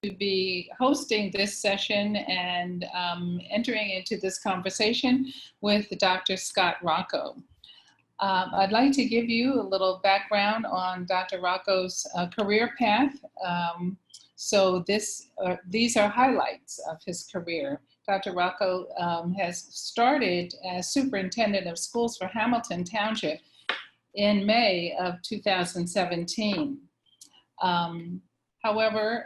to be hosting this session and entering into this conversation with Dr. Scott Rocco. I'd like to give you a little background on Dr. Rocco's career path. These are highlights of his career. Dr. Rocco has started as Superintendent of Schools for Hamilton Township in May of 2017. However,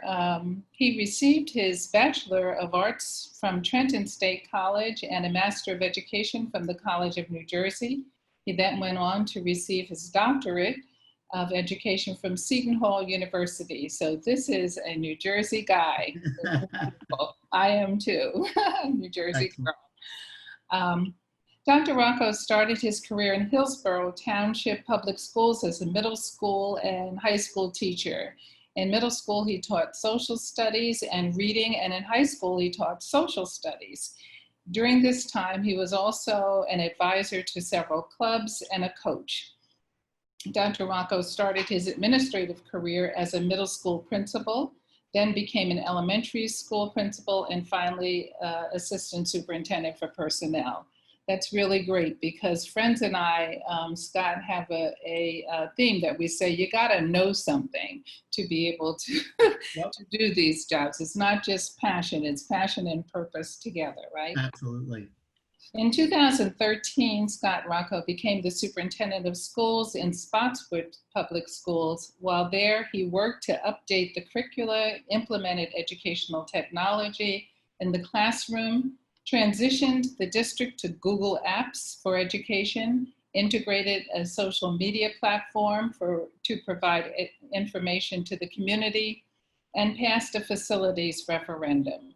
he received his Bachelor of Arts from Trenton State College and a Master of Education from the College of New Jersey. He then went on to receive his Doctorate of Education from Seton Hall University. So this is a New Jersey guy. I am too, New Jersey girl. Dr. Rocco started his career in Hillsborough Township Public Schools as a middle school and high school teacher. In middle school, he taught social studies and reading, and in high school, he taught social studies. During this time, he was also an advisor to several clubs and a coach. Dr. Rocco started his administrative career as a middle school principal, then became an elementary school principal, and finally, assistant superintendent for personnel. That's really great because friends and I, Scott, have a theme that we say, you gotta know something to be able to, to do these jobs. It's not just passion, it's passion and purpose together, right? Absolutely. In 2013, Scott Rocco became the superintendent of schools in Spotswood Public Schools. While there, he worked to update the curricula, implemented educational technology in the classroom, transitioned the district to Google Apps for education, integrated a social media platform to provide information to the community, and passed a facilities referendum.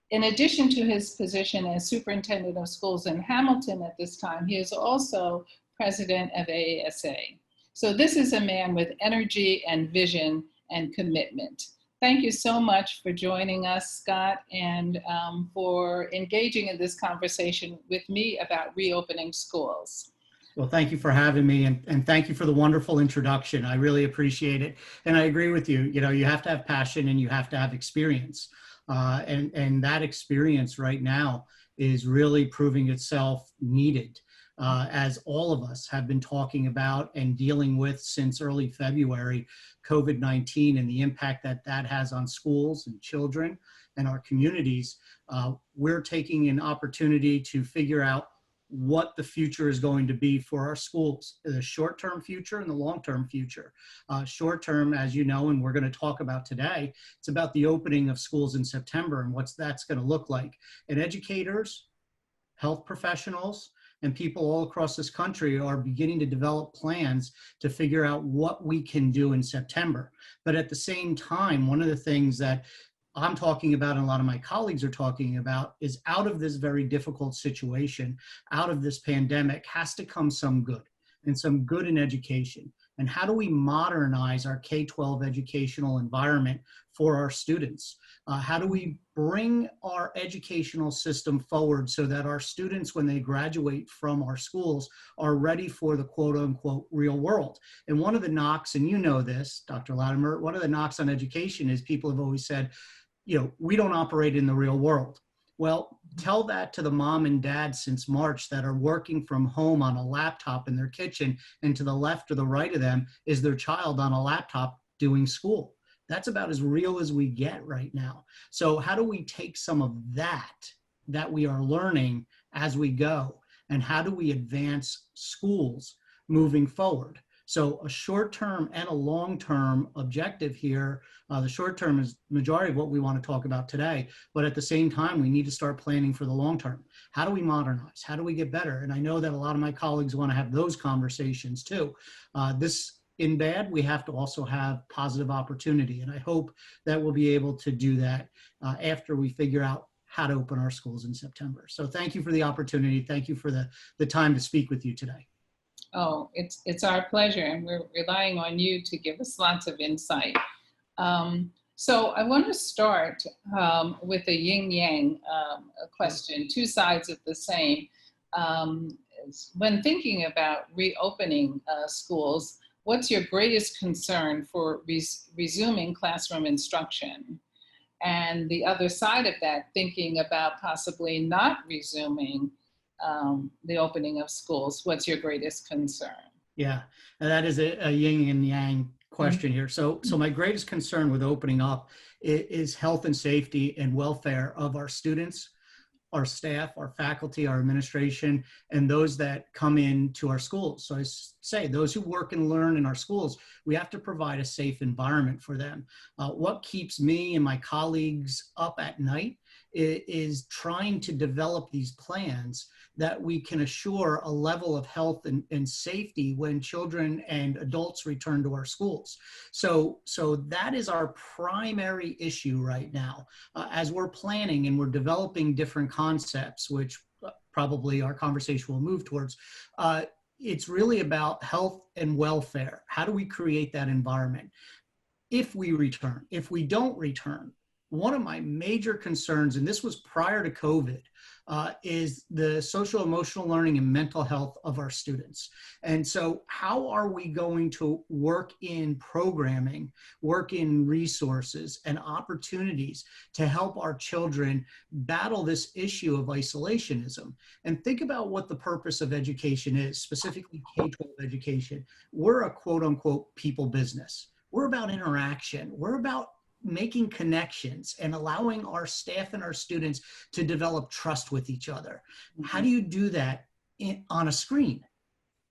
In addition to his position as superintendent of schools in Hamilton at this time, he is also president of AASA. So this is a man with energy and vision and commitment. Thank you so much for joining us, Scott, and for engaging in this conversation with me about reopening schools. Well, thank you for having me, and thank you for the wonderful introduction. I really appreciate it. And I agree with you. You know, you have to have passion and you have to have experience. And that experience right now is really proving itself needed. As all of us have been talking about and dealing with since early February, COVID-19 and the impact that that has on schools and children and our communities, we're taking an opportunity to figure out what the future is going to be for our schools, the short-term future and the long-term future. Short-term, as you know, and we're going to talk about today, it's about the opening of schools in September and what that's going to look like. And educators, health professionals, and people all across this country are beginning to develop plans to figure out what we can do in September. But at the same time, one of the things that I'm talking about and a lot of my colleagues are talking about is out of this very difficult situation, out of this pandemic, has to come some good, and some good in education. And how do we modernize our K-12 educational environment for our students? How do we bring our educational system forward so that our students, when they graduate from our schools, are ready for the quote unquote real world? And one of the knocks, and you know this, Dr. Lattimer, one of the knocks on education is people have always said, you know, we don't operate in the real world. Well, tell that to the mom and dad since March that are working from home on a laptop in their kitchen, and to the left or the right of them is their child on a laptop doing school. That's about as real as we get right now. So how do we take some of that we are learning as we go, and how do we advance schools moving forward? So a short-term and a long-term objective here. The short-term is majority of what we want to talk about today, but at the same time, we need to start planning for the long-term. How do we modernize? How do we get better? And I know that a lot of my colleagues want to have those conversations too. In bad, we have to also have positive opportunity. And I hope that we'll be able to do that after we figure out how to open our schools in September. So thank you for the opportunity. Thank you for the time to speak with you today. Oh, it's our pleasure, and we're relying on you to give us lots of insight. So I want to start with a yin-yang question, two sides of the same. When thinking about reopening schools, what's your greatest concern for resuming classroom instruction? And the other side of that, thinking about possibly not resuming the opening of schools. What's your greatest concern? Yeah, and that is a yin and yang question here. So my greatest concern with opening up is health and safety and welfare of our students, our staff, our faculty, our administration, and those that come into our schools. So I say those who work and learn in our schools, we have to provide a safe environment for them. What keeps me and my colleagues up at night is trying to develop these plans that we can assure a level of health and safety when children and adults return to our schools. So that is our primary issue right now. As we're planning and we're developing different concepts, which probably our conversation will move towards, it's really about health and welfare. How do we create that environment? If we return, if we don't return, one of my major concerns, and this was prior to COVID, is the social emotional learning and mental health of our students. And so how are we going to work in programming, work in resources and opportunities to help our children battle this issue of isolationism? And think about what the purpose of education is, specifically K-12 education. We're a quote unquote people business. We're about interaction. We're about making connections and allowing our staff and our students to develop trust with each other. How do you do that on a screen?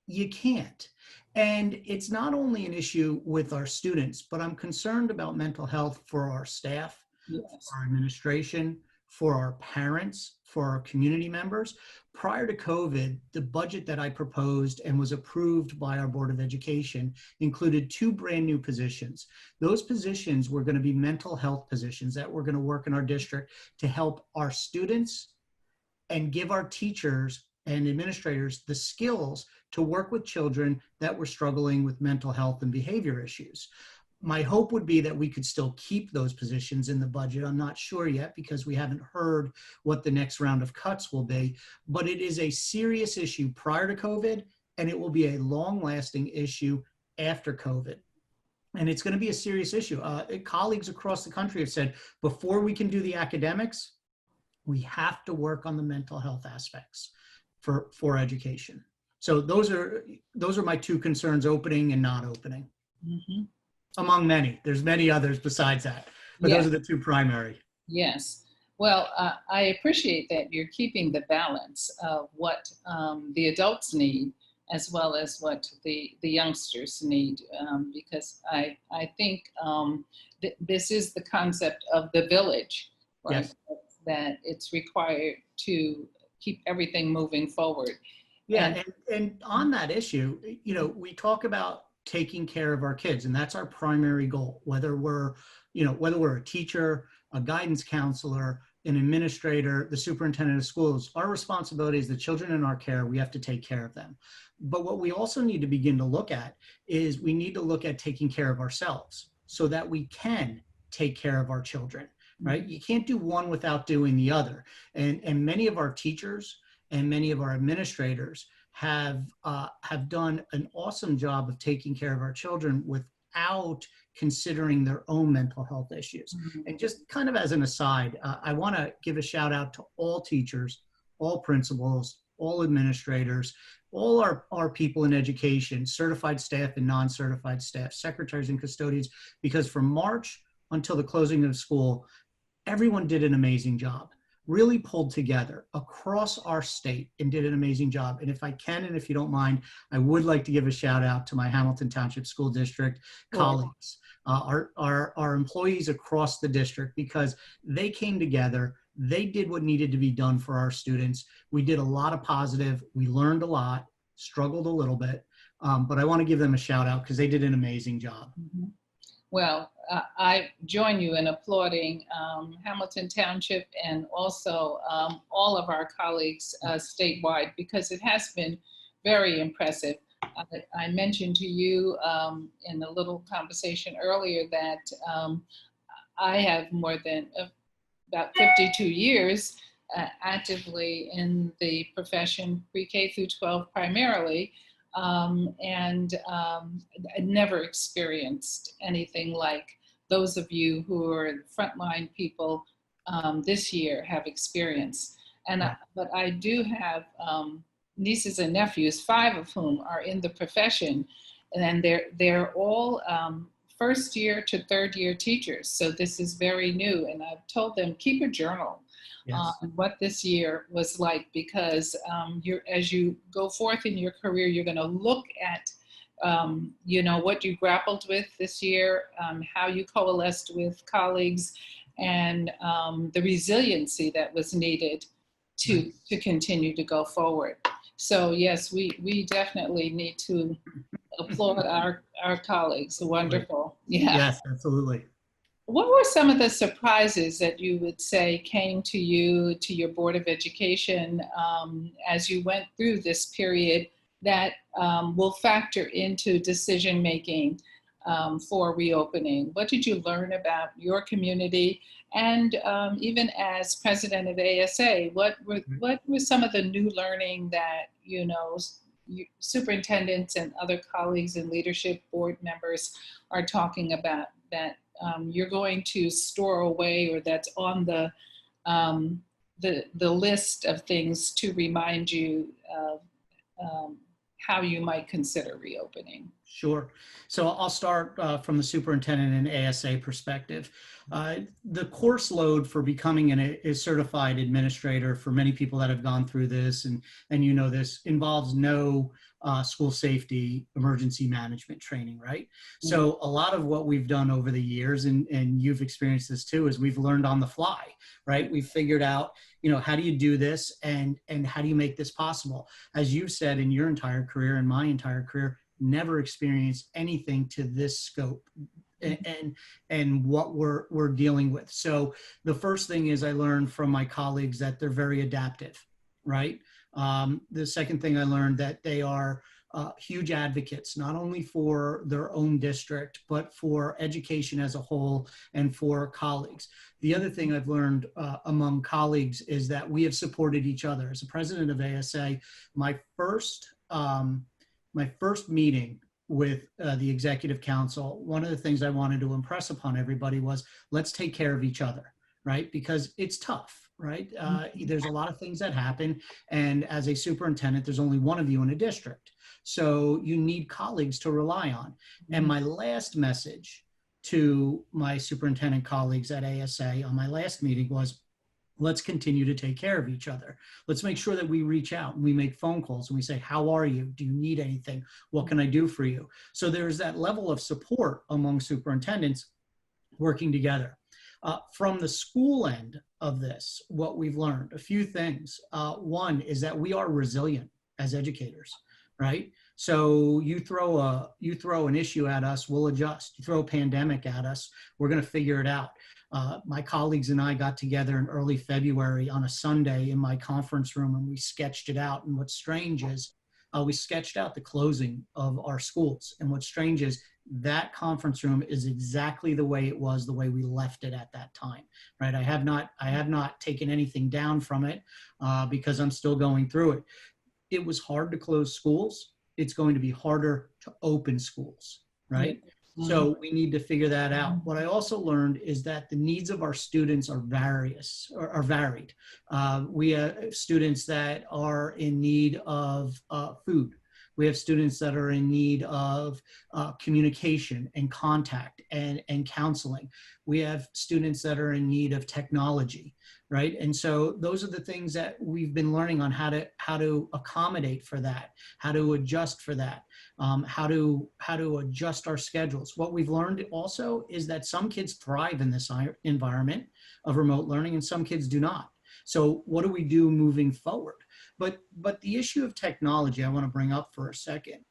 You can't. And it's not only an issue with our students, but I'm concerned about mental health for our staff, Yes. our administration, for our parents, for our community members. Prior to COVID, the budget that I proposed and was approved by our Board of Education included 2 brand new positions. Those positions were going to be mental health positions that were going to work in our district to help our students and give our teachers and administrators the skills to work with children that were struggling with mental health and behavior issues. My hope would be that we could still keep those positions in the budget. I'm not sure yet because we haven't heard what the next round of cuts will be, but it is a serious issue prior to COVID, and it will be a long-lasting issue after COVID. And it's going to be a serious issue. Colleagues across the country have said, before we can do the academics, we have to work on the mental health aspects for education. So those are my 2 concerns, opening and not opening. Mm-hmm. Among many. There's many others besides that, but Yes. those are the 2 primary. Yes. Well, I appreciate that you're keeping the balance of what the adults need as well as what the youngsters need, because I think this is the concept of the village, right? Yes. That it's required to keep everything moving forward. Yeah, and on that issue, we talk about taking care of our kids, and that's our primary goal, whether we're a teacher, a guidance counselor, an administrator, the superintendent of schools. Our responsibility is the children in our care. We have to take care of them. But what we also need to begin to look at is we need to look at taking care of ourselves so that we can take care of our children, right? You can't do one without doing the other. And many of our teachers and many of our administrators have done an awesome job of taking care of our children without considering their own mental health issues. Mm-hmm. And just kind of as an aside, I want to give a shout out to all teachers, all principals, all administrators, all our people in education, certified staff and non-certified staff, secretaries and custodians, because from March until the closing of school, everyone did an amazing job, really pulled together across our state and did an amazing job. And if I can, and if you don't mind, I would like to give a shout out to my Hamilton Township School District colleagues, our employees across the district, because they came together. They did what needed to be done for our students. We did a lot of positive. We learned a lot, struggled a little bit, but I want to give them a shout out because they did an amazing job. Mm-hmm. Well, I join you in applauding Hamilton Township and also all of our colleagues statewide, because it has been very impressive. I mentioned to you in a little conversation earlier that I have more than about 52 years actively in the profession, pre-K through 12 primarily. I never experienced anything like those of you who are frontline people this year have experienced. And Right. but I do have nieces and nephews, 5 of whom are in the profession, and they're all first year to third year teachers. So this is very new, and I've told them keep a journal on Yes. what this year was like, because as you go forth in your career, you're going to look at what you grappled with this year, how you coalesced with colleagues, and the resiliency that was needed Right. to continue to go forward. So yes, we definitely need to applaud our colleagues. Wonderful. Yeah. Yes, absolutely. What were some of the surprises that you would say came to you, to your Board of Education, as you went through this period that will factor into decision making for reopening? What did you learn about your community? And even as president of ASA, what were some of the new learning that, superintendents and other colleagues and leadership board members are talking about that you're going to store away, or that's on the list of things to remind you of how you might consider reopening? Sure. So I'll start from the superintendent and ASA perspective. The course load for becoming a certified administrator for many people that have gone through this, and this involves no school safety emergency management training, right? So a lot of what we've done over the years, and you've experienced this too, is we've learned on the fly, right? We've figured out, how do you do this, and how do you make this possible? As you've said in your entire career and my entire career, never experienced anything to this scope and what we're dealing with. So the first thing is I learned from my colleagues that they're very adaptive, right? The second thing I learned that they are huge advocates, not only for their own district, but for education as a whole and for colleagues. The other thing I've learned among colleagues is that we have supported each other. As a president of ASA, my first meeting with the executive council, one of the things I wanted to impress upon everybody was, let's take care of each other, right? Because it's tough, right? There's a lot of things that happen. And as a superintendent, there's only one of you in a district. So you need colleagues to rely on. And my last message to my superintendent colleagues at ASA on my last meeting was, let's continue to take care of each other. Let's make sure that we reach out and we make phone calls and we say, how are you? Do you need anything? What can I do for you? So there's that level of support among superintendents working together. From the school end of this, what we've learned, a few things. One is that we are resilient as educators, right? So you throw an issue at us, we'll adjust. You throw a pandemic at us, we're going to figure it out. My colleagues and I got together in early February on a Sunday in my conference room, and we sketched it out. And what's strange is we sketched out the closing of our schools. And what's strange is that conference room is exactly the way it was, the way we left it at that time, right? I have not taken anything down from it because I'm still going through it. It was hard to close schools. It's going to be harder to open schools, right? So we need to figure that out. What I also learned is that the needs of our students are varied. We have students that are in need of food. We have students that are in need of communication and contact and counseling. We have students that are in need of technology, right? And so those are the things that we've been learning on how to accommodate for that, how to adjust for that, how to adjust our schedules. What we've learned also is that some kids thrive in this environment of remote learning and some kids do not. So what do we do moving forward? But the issue of technology I want to bring up for a second.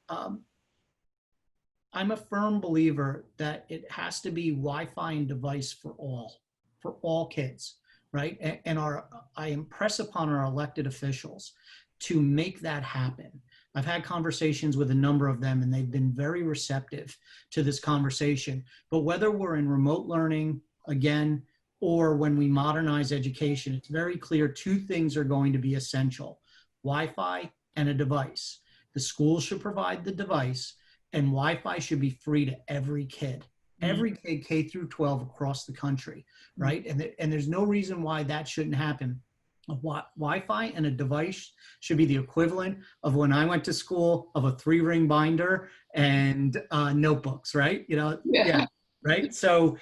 I'm a firm believer that it has to be Wi-Fi and device for all kids, right? And I impress upon our elected officials to make that happen. I've had conversations with a number of them and they've been very receptive to this conversation. But whether we're in remote learning, again, or when we modernize education, it's very clear two things are going to be essential: Wi-Fi and a device. The school should provide the device, and Wi-Fi should be free to every kid, every kid K through 12 across the country, right? And there's no reason why that shouldn't happen. Wi-Fi and a device should be the equivalent of when I went to school of a 3-ring binder and notebooks, right? Yeah, right. So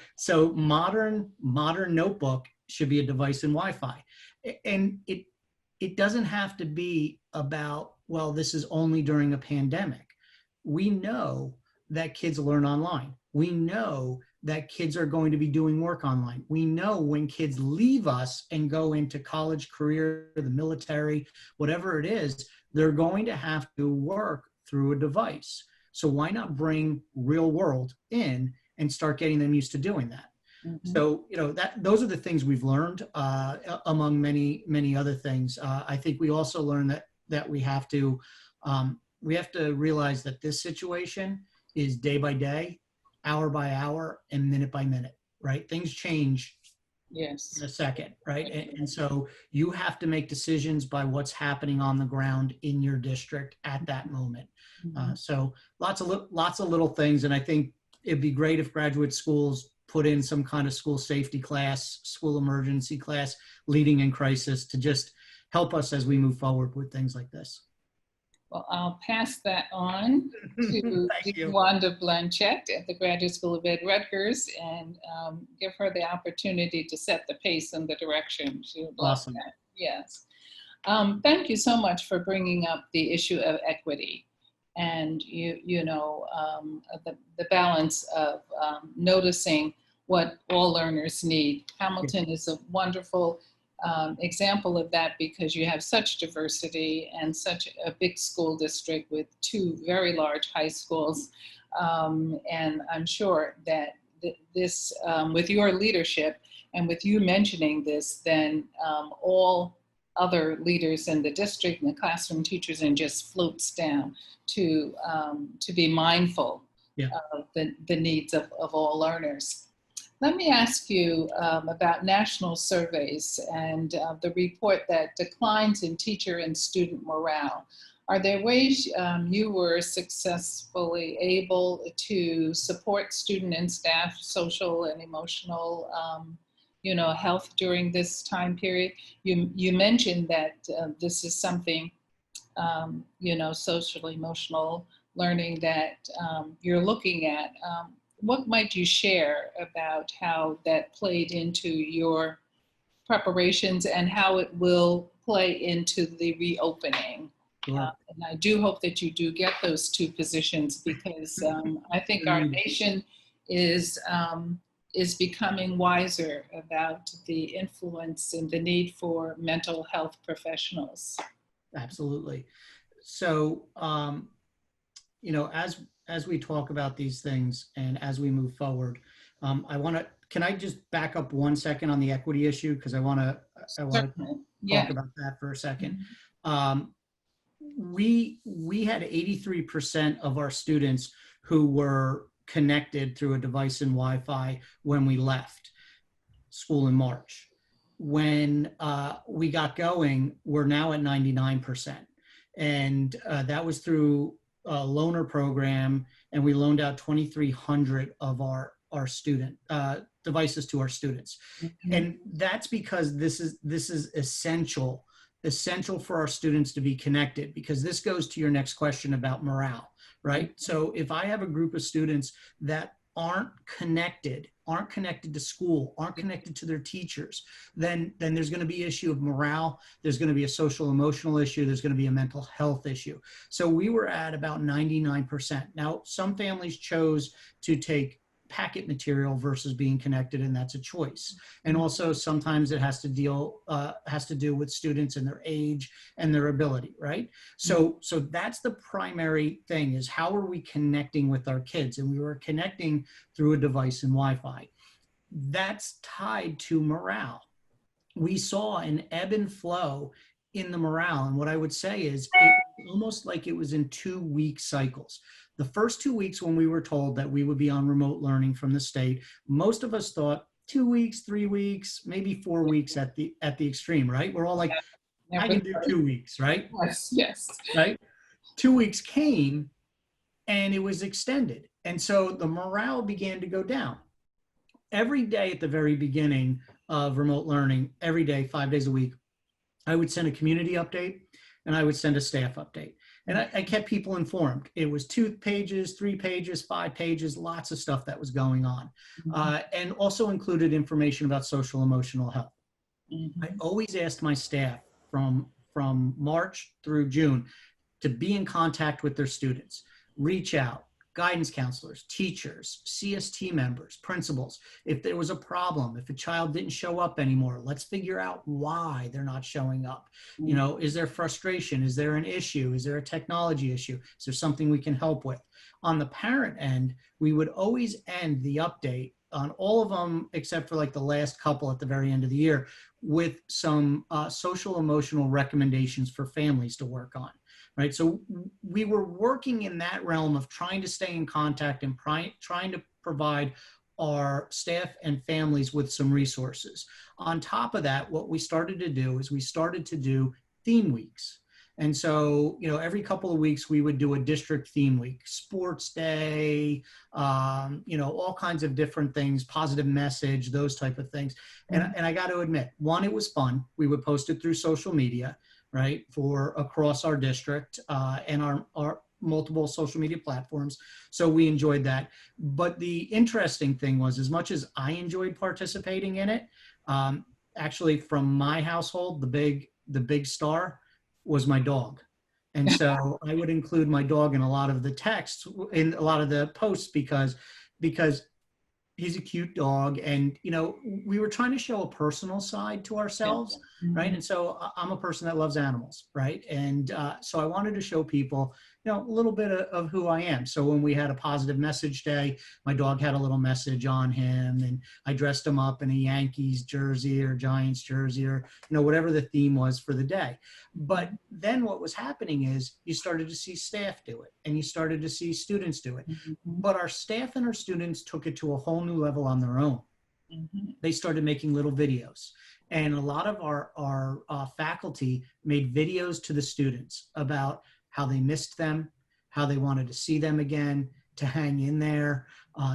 modern notebook should be a device and Wi-Fi, and it doesn't have to be about, well, this is only during a pandemic. We know that kids learn online. We know that kids are going to be doing work online. We know when kids leave us and go into college, career, the military, whatever it is, they're going to have to work through a device. So why not bring real world in and start getting them used to doing that? So, those are the things we've learned, among many other things. I think we also learned that we have to realize that this situation is day by day, hour by hour, and minute by minute, right? Things change in a second, right? And so you have to make decisions by what's happening on the ground in your district at that moment. So lots of little things. And I think it'd be great if graduate schools put in some kind of school safety class, school emergency class, leading in crisis, to just help us as we move forward with things like this. Well, I'll pass that on to Wanda Blanchette at the Graduate School of Ed Rutgers and give her the opportunity to set the pace and the direction. She would love that. Yes. Thank you so much for bringing up the issue of equity and the balance of noticing what all learners need. Hamilton is a wonderful example of that because you have such diversity and such a big school district with 2 very large high schools. And I'm sure that this, with your leadership and with you mentioning this, then all other leaders in the district and the classroom teachers and just floats down to be mindful of the needs of all learners. Let me ask you about national surveys and the report that declines in teacher and student morale. Are there ways you were successfully able to support student and staff social and emotional health during this time period? You mentioned that this is something, social emotional learning that you're looking at. What might you share about how that played into your preparations and how it will play into the reopening? Sure. And I do hope that you do get those 2 positions because I think our nation is becoming wiser about the influence and the need for mental health professionals. Absolutely. So, as we talk about these things and as we move forward, can I just back up 1 second on the equity issue? Because I want to talk about that for a second. We had 83% of our students who were connected through a device and Wi-Fi when we left school in March. When we got going, we're now at 99%. And that was through a loaner program, and we loaned out 2,300 of our student devices to our students. And that's because this is essential for our students to be connected, because this goes to your next question about morale, right? So if I have a group of students that aren't connected to school, aren't connected to their teachers, then there's going to be issue of morale. There's going to be a social emotional issue. There's going to be a mental health issue. So we were at about 99%. Now, some families chose to take packet material versus being connected, and that's a choice. And also sometimes it has to do with students and their age and their ability, right? So that's the primary thing, is how are we connecting with our kids? And we were connecting through a device and Wi-Fi. That's tied to morale. We saw an ebb and flow in the morale. And what I would say is it was almost like it was in 2-week cycles. The first 2 weeks when we were told that we would be on remote learning from the state, most of us thought 2 weeks, 3 weeks, maybe 4 weeks at the extreme, right? We're all like, I can do 2 weeks, right? Yes. Right? 2 weeks came, and it was extended. And so the morale began to go down. Every day at the very beginning of remote learning, every day, 5 days a week, I would send a community update and I would send a staff update. And I kept people informed. It was 2 pages, 3 pages, 5 pages, lots of stuff that was going on. And also included information about social emotional health. I always asked my staff from March through June to be in contact with their students, reach out, guidance counselors, teachers, CST members, principals. If there was a problem, if a child didn't show up anymore, let's figure out why they're not showing up. You know, is there frustration? Is there an issue? Is there a technology issue? Is there something we can help with? On the parent end, we would always end the update on all of them, except for like the last couple at the very end of the year, with some social emotional recommendations for families to work on. Right. So we were working in that realm of trying to stay in contact and trying to provide our staff and families with some resources. On top of that, what we started to do is we started to do theme weeks. And so, you know, every couple of weeks we would do a district theme week, sports day, you know, all kinds of different things, positive message, those type of things. And I got to admit, one, it was fun. We would post it through social media, right, for across our district and our multiple social media platforms. So we enjoyed that. But the interesting thing was, as much as I enjoyed participating in it, actually from my household, the big star was my dog. And so I would include my dog in a lot of the texts, in a lot of the posts, because he's a cute dog. And, you know, we were trying to show a personal side to ourselves, right? And so I'm a person that loves animals, right? And so I wanted to show people, you know, a little bit of who I am. So when we had a positive message day, my dog had a little message on him, and I dressed him up in a Yankees jersey or Giants jersey, or, you know, whatever the theme was for the day. But then what was happening is you started to see staff do it, and you started to see students do it. But our staff and our students took it to a whole new level on their own. They started making little videos. And a lot of our faculty made videos to the students about how they missed them, how they wanted to see them again, to hang in there.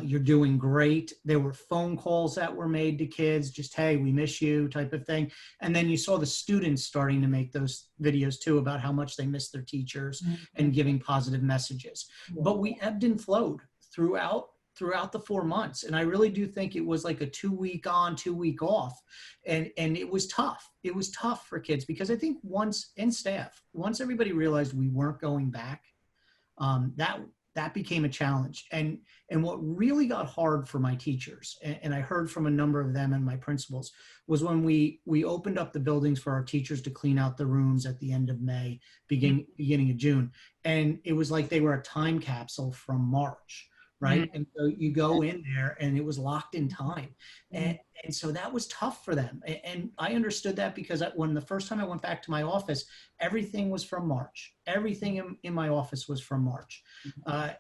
You're doing great. There were phone calls that were made to kids, just, hey, we miss you type of thing. And then you saw the students starting to make those videos too about how much they missed their teachers and giving positive messages. But we ebbed and flowed throughout the 4 months. And I really do think it was like a 2-week on, 2-week off. And it was tough. It was tough for kids, because I think once everybody realized we weren't going back, that became a challenge. And what really got hard for my teachers, and I heard from a number of them and my principals, was when we opened up the buildings for our teachers to clean out the rooms at the end of May, beginning of June. And it was like they were a time capsule from March. Right. And so you go in there and it was locked in time. And so that was tough for them. And I understood that, because when the first time I went back to my office, everything was from March. Everything in my office was from March.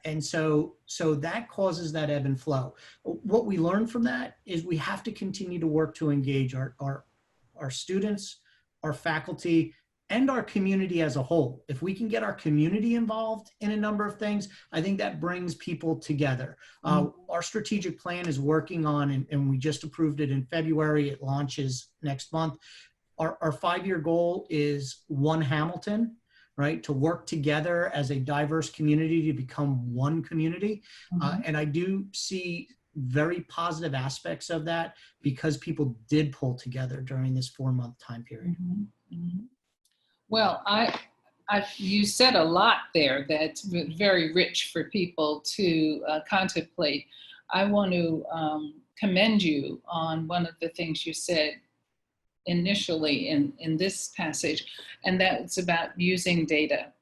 And so that causes that ebb and flow. What we learned from that is we have to continue to work to engage our students, our faculty, and our community as a whole. If we can get our community involved in a number of things, I think that brings people together. Our strategic plan is working on, and we just approved it in February. It launches next month. Our 5-year goal is one Hamilton, right? To work together as a diverse community to become one community. And I do see very positive aspects of that, because people did pull together during this 4-month time period. Well, you said a lot there that's very rich for people to contemplate. I want to commend you on one of the things you said initially in this passage, and that's about using data,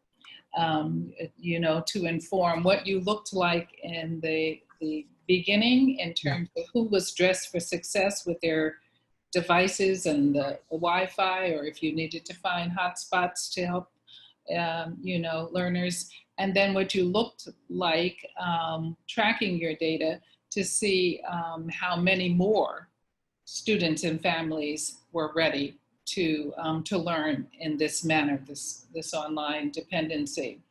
you know, to inform what you looked like in the beginning in terms of who was dressed for success with their devices and the Wi-Fi, or if you needed to find hotspots to help, you know, learners. And then what you looked like tracking your data to see how many more students and families were ready to learn in this manner, this online dependency.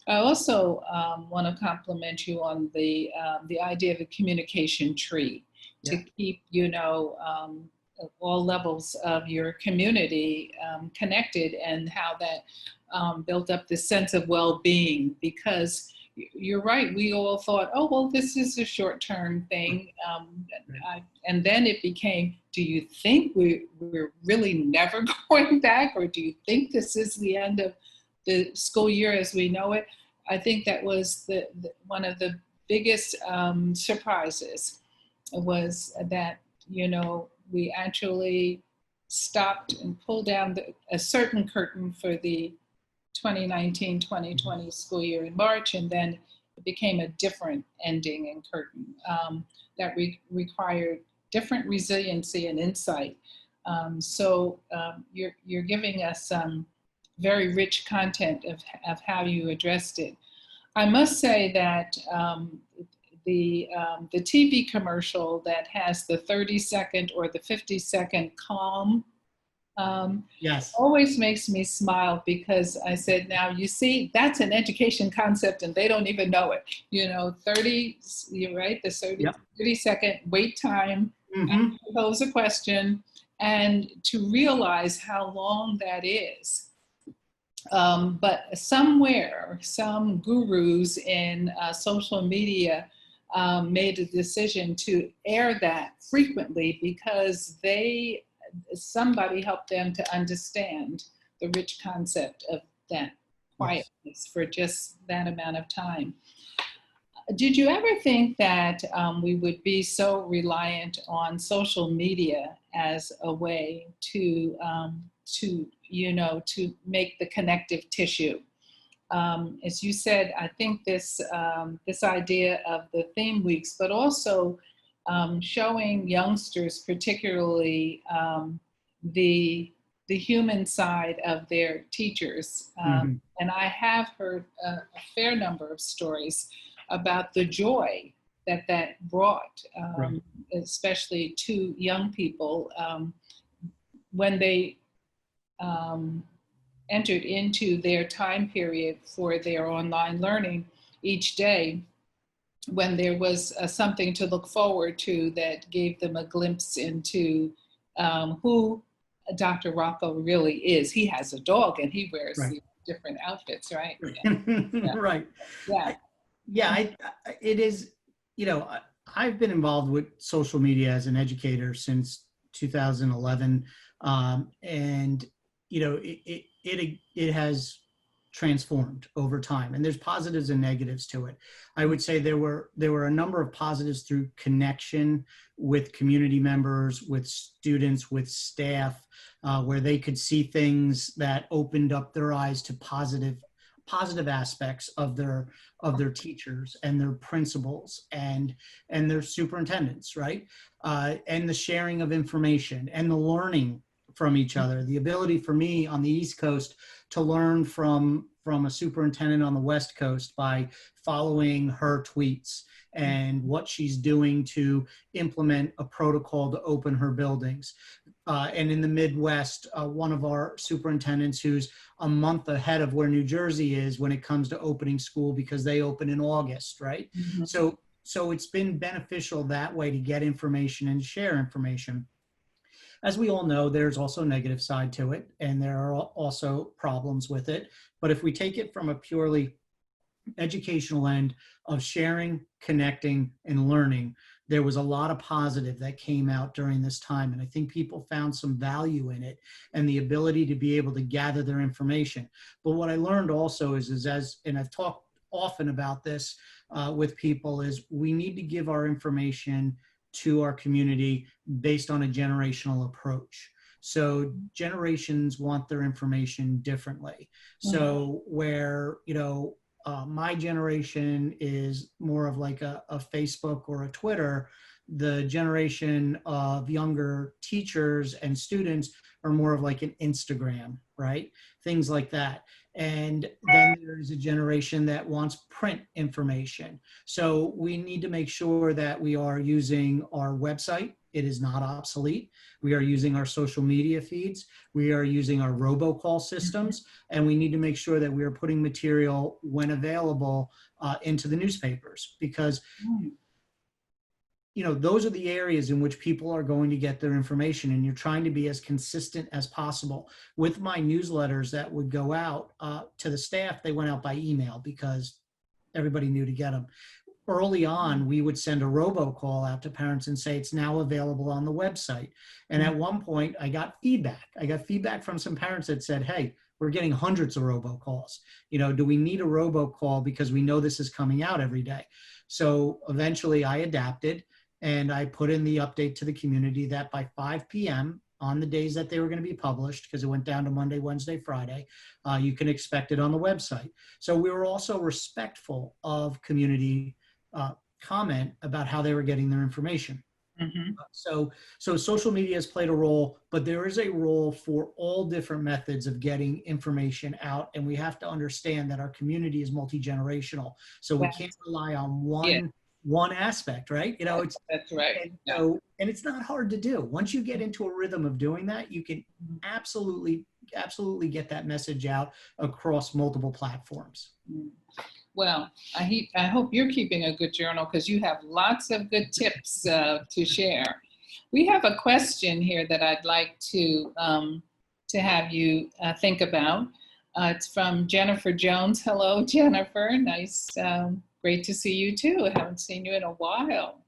I also want to compliment you on the idea of a communication tree to Yeah. keep, all levels of your community connected, and how that built up this sense of well-being. Because you're right, we all thought, oh, well, this is a short-term thing. And then it became, do you think we're really never going back? Or do you think this is the end of the school year as we know it? I think that was one of the biggest surprises, was that, we actually stopped and pulled down a certain curtain for the 2019-2020 school year in March, and then it became a different ending and curtain that required different resiliency and insight. So you're giving us very rich content of how you addressed it. I must say that the TV commercial that has the 30-second or the 50-second calm Yes. always makes me smile, because I said, now you see, that's an education concept and they don't even know it. 30, you're right, the 30, Yep. 30-second wait time, pose a question, and to realize how long that is. But somewhere, some gurus in social media made a decision to air that frequently, because somebody helped them to understand the rich concept of that quietness for just that amount of time. Did you ever think that we would be so reliant on social media as a way to make the connective tissue? As you said, I think this idea of the theme weeks, but also showing youngsters, particularly the human side of their teachers. And I have heard a fair number of stories about the joy that brought, especially to young people when they entered into their time period for their online learning each day, when there was something to look forward to that gave them a glimpse into who Dr. Rocco really is. He has a dog and he wears different outfits, right? Yeah. Right. Yeah. It is, I've been involved with social media as an educator since 2011. And, it has transformed over time, and there's positives and negatives to it. I would say there were a number of positives through connection with community members, with students, with staff, where they could see things that opened up their eyes to positive aspects of their teachers and their principals and their superintendents, right? And the sharing of information and the learning from each other. The ability for me on the East Coast to learn from a superintendent on the West Coast by following her tweets and what she's doing to implement a protocol to open her buildings. And in the Midwest, one of our superintendents who's a month ahead of where New Jersey is when it comes to opening school, because they open in August, right? So it's been beneficial that way to get information and share information. As we all know, there's also a negative side to it, and there are also problems with it. But if we take it from a purely educational end of sharing, connecting, and learning, there was a lot of positive that came out during this time. And I think people found some value in it and the ability to be able to gather their information. But what I learned also is and I've talked often about this with people, is we need to give our information to our community based on a generational approach. So generations want their information differently. So where, my generation is more of like a Facebook or a Twitter, the generation of younger teachers and students are more of like an Instagram, right? Things like that. And then there's a generation that wants print information. So we need to make sure that we are using our website It is not obsolete. We are using our social media feeds. We are using our robocall systems, and we need to make sure that we are putting material when available into the newspapers, because those are the areas in which people are going to get their information, and you're trying to be as consistent as possible. With my newsletters that would go out to the staff, they went out by email because everybody knew to get them. Early on, we would send a robocall out to parents and say, it's now available on the website. And at one point, I got feedback. I got feedback from some parents that said, hey, we're getting hundreds of robocalls. Do we need a robocall because we know this is coming out every day? So eventually I adapted, and I put in the update to the community that by 5 p.m. on the days that they were going to be published, because it went down to Monday, Wednesday, Friday, you can expect it on the website. So we were also respectful of community comment about how they were getting their information. So social media has played a role, but there is a role for all different methods of getting information out. And we have to understand that our community is multi-generational. So we can't rely on one aspect, right? That's right. And it's not hard to do. Once you get into a rhythm of doing that, you can absolutely get that message out across multiple platforms. Well, I hope you're keeping a good journal, because you have lots of good tips to share. We have a question here that I'd like to have you think about. It's from Jennifer Jones. Hello, Jennifer. Nice. Great to see you too. I haven't seen you in a while.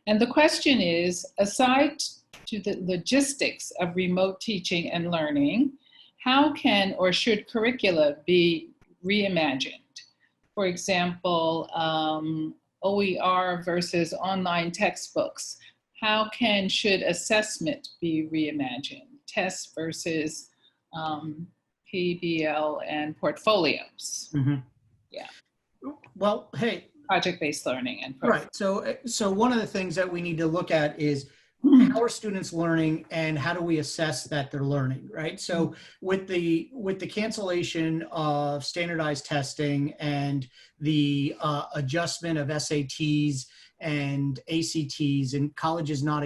And the question is, aside to the logistics of remote teaching and learning, how can or should curricula be reimagined? For example, OER versus online textbooks. How should assessment be reimagined? Tests versus PBL and portfolios. Yeah. Well, hey. Project-based learning and right. So one of the things that we need to look at is how are students learning, and how do we assess that they're learning, right? So with the cancellation of standardized testing and the adjustment of SATs and ACTs, and colleges not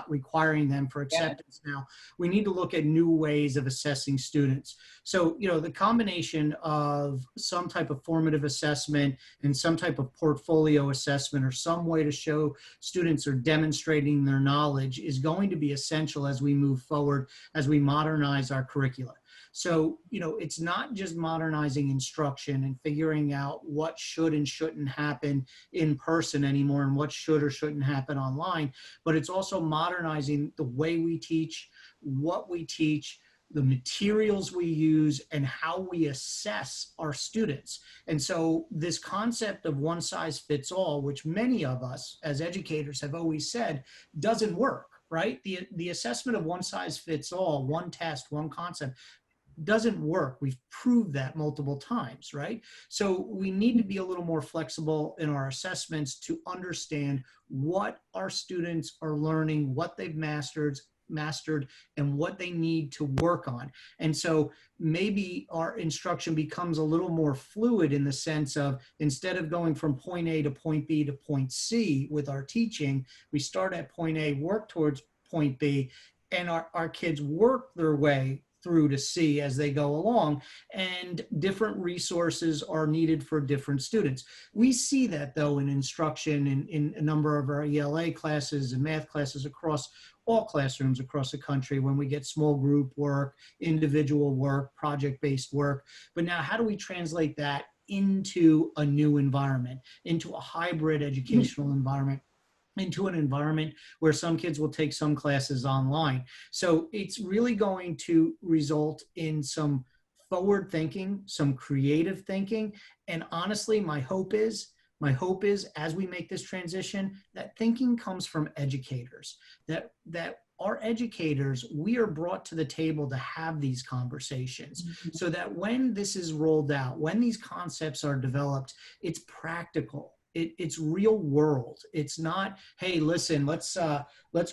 requiring them for acceptance now, we need to look at new ways of assessing students. So, the combination of some type of formative assessment and some type of portfolio assessment, or some way to show students are demonstrating their knowledge, is going to be essential as we move forward, as we modernize our curricula. So, it's not just modernizing instruction and figuring out what should and shouldn't happen in person anymore and what should or shouldn't happen online, but it's also modernizing the way we teach, what we teach, the materials we use, and how we assess our students. And so this concept of one size fits all, which many of us as educators have always said, doesn't work, right? The assessment of one size fits all, one test, one concept, doesn't work. We've proved that multiple times, right? So we need to be a little more flexible in our assessments to understand what our students are learning, what they've mastered, and what they need to work on. And so maybe our instruction becomes a little more fluid, in the sense of, instead of going from point A to point B to point C with our teaching, we start at point A, work towards point B, and our kids work their way through to C as they go along, and different resources are needed for different students. We see that, though, in instruction in a number of our ELA classes and math classes across all classrooms across the country, when we get small group work, individual work, project-based work. But now, how do we translate that into a new environment, into a hybrid educational environment, into an environment where some kids will take some classes online? So it's really going to result in some forward thinking, some creative thinking. And honestly, my hope is, as we make this transition, that thinking comes from educators, that our educators, we are brought to the table to have these conversations, so that when this is rolled out, when these concepts are developed, it's practical. It's real world. It's not, hey, listen, let's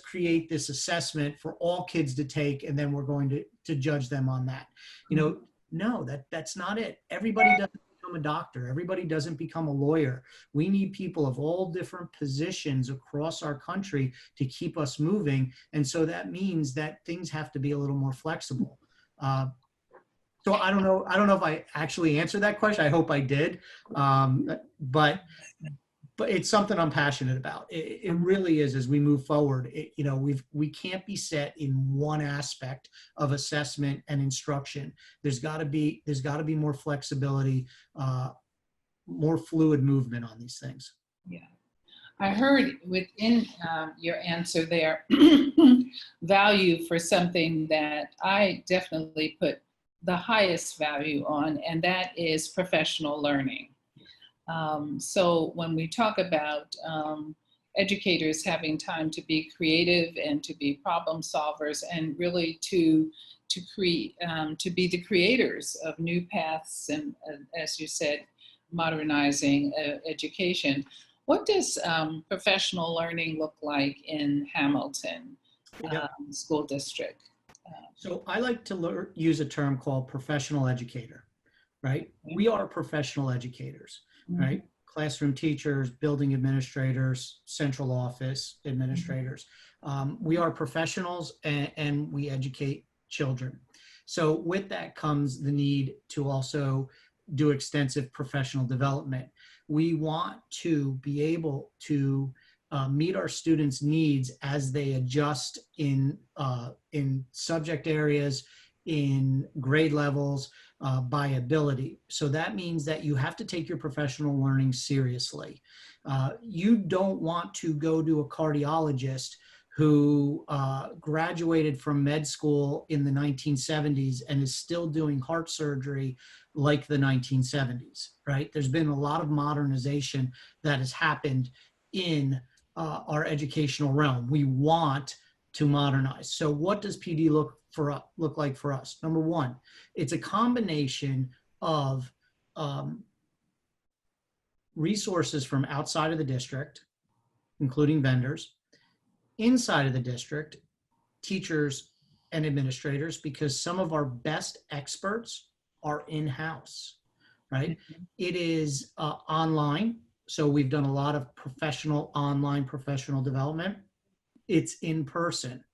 create this assessment for all kids to take, and then we're going to judge them on that. No, that's not it. Everybody doesn't become become a doctor. Everybody doesn't become a lawyer. We need people of all different positions across our country to keep us moving. And so that means that things have to be a little more flexible. So I don't know if I actually answered that question. I hope I did. But it's something I'm passionate about. It really is. As we move forward, we can't be set in one aspect of assessment and instruction. There's got to be more flexibility, more fluid movement on these things. Yeah. I heard within your answer there, value for something that I definitely put the highest value on, and that is professional learning. So when we talk about educators having time to be creative and to be problem solvers, and really to be the creators of new paths and, as you said, modernizing education. What does professional learning look like in Hamilton School District? So I like to use a term called professional educator, right? We are professional educators, right? Classroom teachers, building administrators, central office administrators. We are professionals, and we educate children. So with that comes the need to also do extensive professional development. We want to be able to meet our students' needs as they adjust in subject areas, in grade levels, by ability. So that means that you have to take your professional learning seriously. You don't want to go to a cardiologist who graduated from med school in the 1970s and is still doing heart surgery like the 1970s, right? There's been a lot of modernization that has happened in our educational realm. We want to modernize. So what does PD look like for us? Number one, it's a combination of resources from outside of the district, including vendors, inside of the district, teachers and administrators, because some of our best experts are in-house, right? It is online. So we've done a lot of online professional development. It's in person.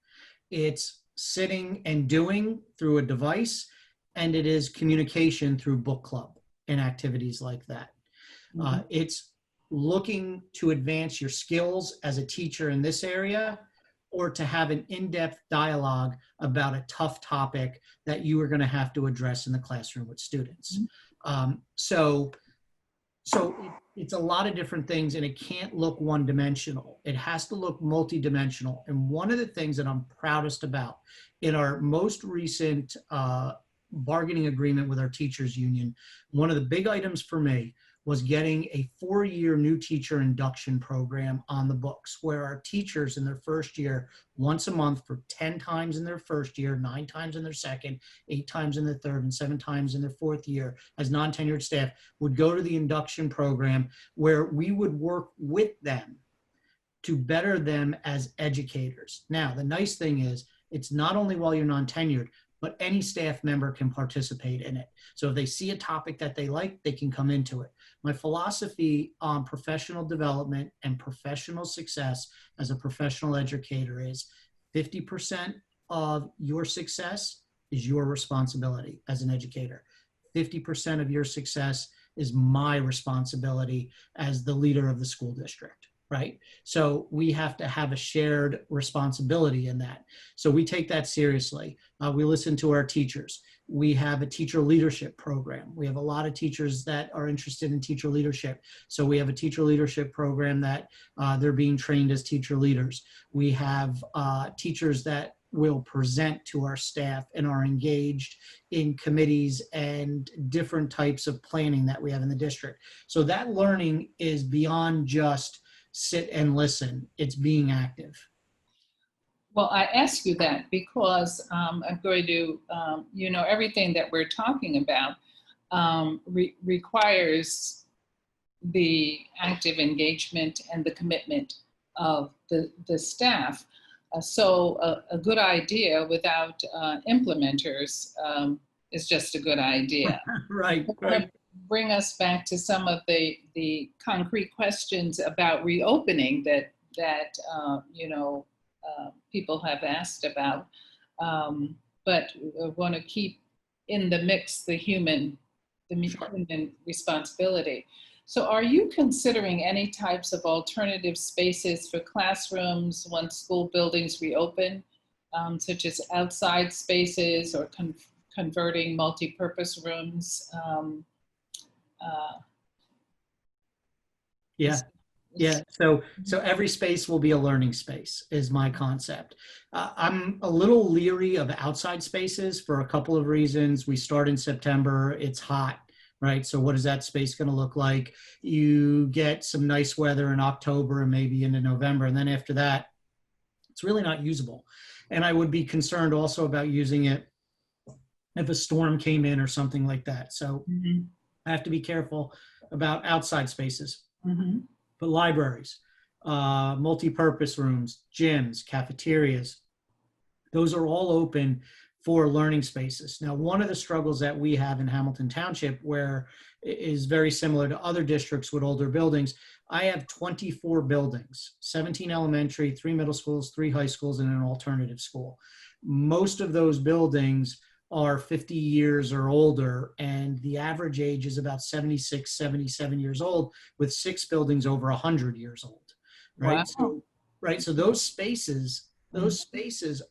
It's sitting and doing through a device, and it is communication through book club and activities like that. It's looking to advance your skills as a teacher in this area, or to have an in-depth dialogue about a tough topic that you are going to have to address in the classroom with students. So it's a lot of different things, and it can't look one-dimensional. It has to look multi-dimensional. And one of the things that I'm proudest about in our most recent bargaining agreement with our teachers union, one of the big items for me was getting a 4-year new teacher induction program on the books, where our teachers in their first year, once a month for 10 times in their first year, 9 times in their second, 8 times in their third, and 7 times in their fourth year as non-tenured staff, would go to the induction program, where we would work with them to better them as educators. Now, the nice thing is, it's not only while you're non-tenured, but any staff member can participate in it. So if they see a topic that they like, they can come into it. My philosophy on professional development and professional success as a professional educator is 50% of your success is your responsibility as an educator. 50% of your success is my responsibility as the leader of the school district, right? So we have to have a shared responsibility in that. So we take that seriously. We listen to our teachers. We have a teacher leadership program. We have a lot of teachers that are interested in teacher leadership. So we have a teacher leadership program that they're being trained as teacher leaders. We have teachers that will present to our staff and are engaged in committees and different types of planning that we have in the district. So that learning is beyond just sit and listen. It's being active. Well, I ask you that because I'm going to, everything that we're talking about requires the active engagement and the commitment of the staff. So a good idea without implementers is just a good idea. Right. bring us back to some of the concrete questions about reopening that people have asked about. But I want to keep in the mix the human responsibility. So are you considering any types of alternative spaces for classrooms once school buildings reopen, such as outside spaces or converting multi-purpose rooms? Yeah. Yeah, so every space will be a learning space is my concept. I'm a little leery of outside spaces for a couple of reasons. We start in September, it's hot, right? So what is that space going to look like? You get some nice weather in October and maybe into November, and then after that, it's really not usable. And I would be concerned also about using it if a storm came in or something like that. So I have to be careful about outside spaces. But libraries, multi-purpose rooms, gyms, cafeterias, those are all open for learning spaces. Now, one of the struggles that we have in Hamilton Township, where it is very similar to other districts with older buildings, I have 24 buildings, 17 elementary, 3 middle schools, 3 high schools, and an alternative school. Most of those buildings are 50 years or older, and the average age is about 76, 77 years old, with 6 buildings over 100 years old, right? Wow. So those spaces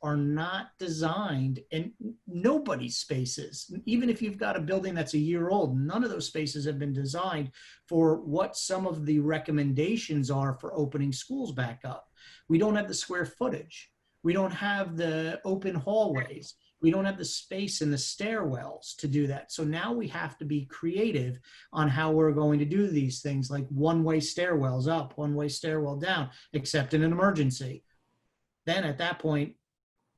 are not designed, and nobody's spaces, even if you've got a building that's a year old, none of those spaces have been designed for what some of the recommendations are for opening schools back up. We don't have the square footage. We don't have the open hallways. We don't have the space in the stairwells to do that. So now we have to be creative on how we're going to do these things, like one-way stairwells up, one-way stairwell down, except in an emergency. Then at that point,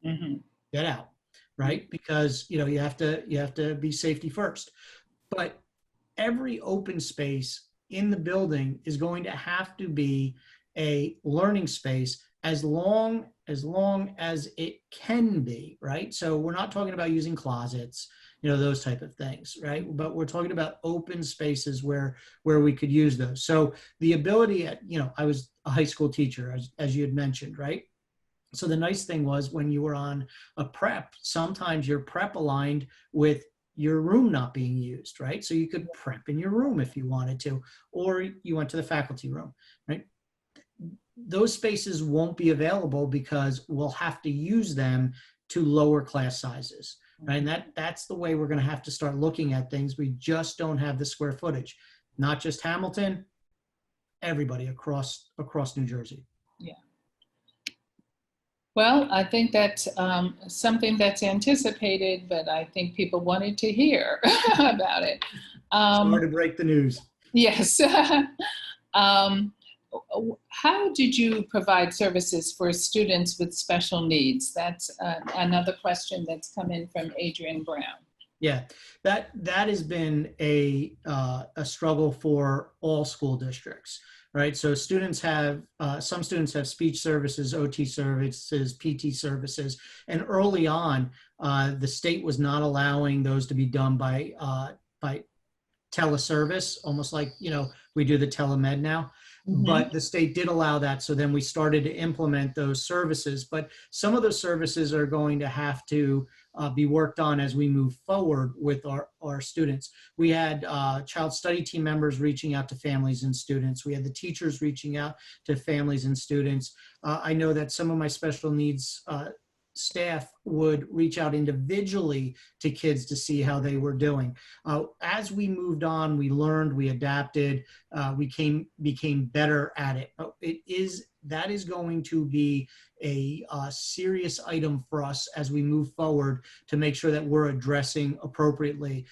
get out, right? Because you have to be safety first. But every open space in the building is going to have to be a learning space as long as it can be, right? So we're not talking about using closets, those type of things, right? But we're talking about open spaces where we could use those. So the ability I was a high school teacher, as you had mentioned, right? So the nice thing was when you were on a prep, sometimes your prep aligned with your room not being used, right? So you could prep in your room if you wanted to, or you went to the faculty room, right? Those spaces won't be available because we'll have to use them to lower class sizes, right? And that's the way we're going to have to start looking at things. We just don't have the square footage, not just Hamilton, everybody across New Jersey. Yeah. Well, I think that's something that's anticipated, but I think people wanted to hear about it. Sorry to break the news. Yes. How did you provide services for students with special needs? That's another question that's come in from Adrian Brown. Yeah, that has been a struggle for all school districts, right? So students have, some students have speech services, OT services, PT services, and early on, the state was not allowing those to be done by teleservice, almost like, we do the telemed now. But the state did allow that. So then we started to implement those services. But some of those services are going to have to be worked on as we move forward with our students. We had child study team members reaching out to families and students. We had the teachers reaching out to families and students. I know that some of my special needs staff would reach out individually to kids to see how they were doing. As we moved on, we learned, we adapted, we became better at it. But that is going to be a serious item for us as we move forward to make sure that we're addressing appropriately.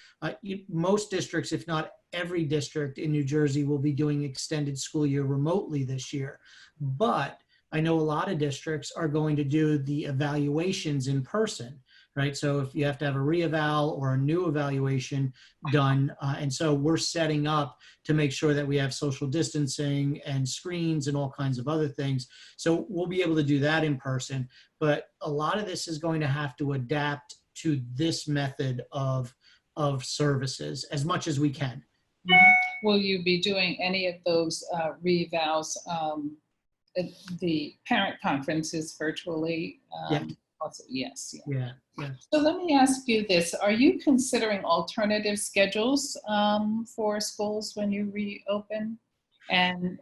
Most districts, if not every district in New Jersey, will be doing extended school year remotely this year. But I know a lot of districts are going to do the evaluations in person, right? So if you have to have a re-eval or a new evaluation done, and so we're setting up to make sure that we have social distancing and screens and all kinds of other things. So we'll be able to do that in person, but a lot of this is going to have to adapt to this method of services as much as we can. Mhm. Will you be doing any of those revals, at the parent conferences virtually? Yeah, Also, yes. Yeah. yeah, yeah. So let me ask you this. Are you considering alternative schedules for schools when you reopen? And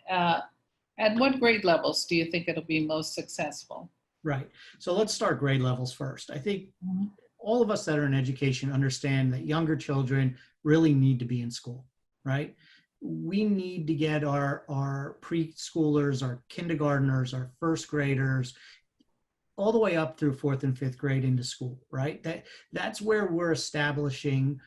at what grade levels do you think it'll be most successful? Right. So let's start grade levels first. I think Mhm. all of us that are in education understand that younger children really need to be in school, right? We need to get our preschoolers, our kindergartners, our first graders, all the way up through fourth and fifth grade into school, right? That's where we're establishing